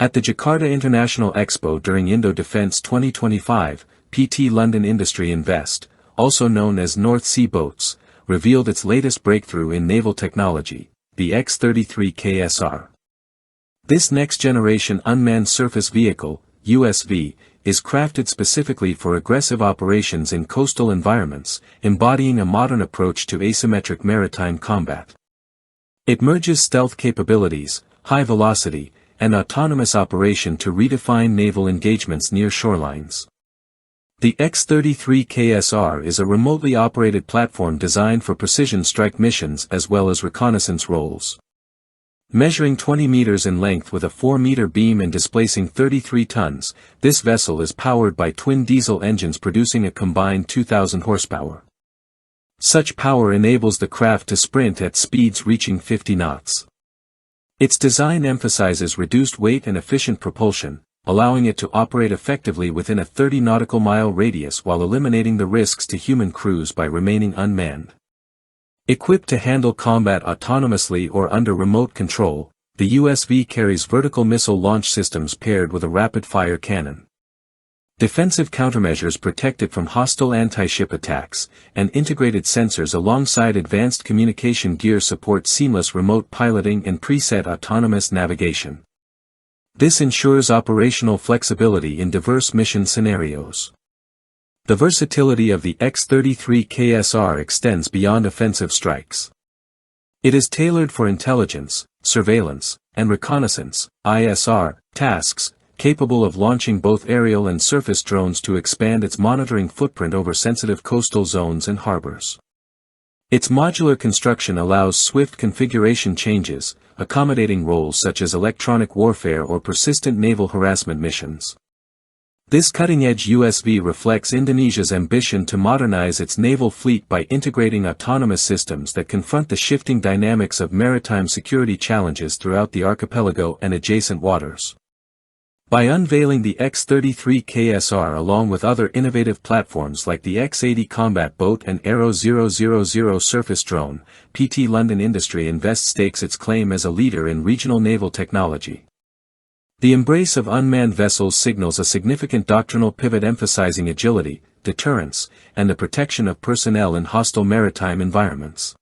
At the Jakarta International Expo during Indo-Defence 2025, PT London Industry Invest, also known as North Sea Boats, revealed its latest breakthrough in naval technology, the X33 KSR. This next-generation unmanned surface vehicle, USV, is crafted specifically for aggressive operations in coastal environments, embodying a modern approach to asymmetric maritime combat. It merges stealth capabilities, high velocity, and autonomous operation to redefine naval engagements near shorelines. The X33 KSR is a remotely operated platform designed for precision strike missions as well as reconnaissance roles. Measuring 20 meters in length with a 4-meter beam and displacing 33 tons, this vessel is powered by twin diesel engines producing a combined 2,000 horsepower. Such power enables the craft to sprint at speeds reaching 50 knots. Its design emphasizes reduced weight and efficient propulsion, allowing it to operate effectively within a 30 nautical mile radius while eliminating the risks to human crews by remaining unmanned. Equipped to handle combat autonomously or under remote control, the USV carries vertical missile launch systems paired with a rapid-fire cannon. Defensive countermeasures protect it from hostile anti-ship attacks, and integrated sensors alongside advanced communication gear support seamless remote piloting and preset autonomous navigation. This ensures operational flexibility in diverse mission scenarios. The versatility of the X33 KSR extends beyond offensive strikes. It is tailored for intelligence, surveillance, and reconnaissance, ISR, tasks, capable of launching both aerial and surface drones to expand its monitoring footprint over sensitive coastal zones and harbors. Its modular construction allows swift configuration changes, accommodating roles such as electronic warfare or persistent naval harassment missions. This cutting-edge USV reflects Indonesia's ambition to modernize its naval fleet by integrating autonomous systems that confront the shifting dynamics of maritime security challenges throughout the archipelago and adjacent waters. By unveiling the X33 KSR along with other innovative platforms like the X-80 combat boat and Aero 000 surface drone, PT London Industry Invest stakes its claim as a leader in regional naval technology. The embrace of unmanned vessels signals a significant doctrinal pivot emphasizing agility, deterrence, and the protection of personnel in hostile maritime environments.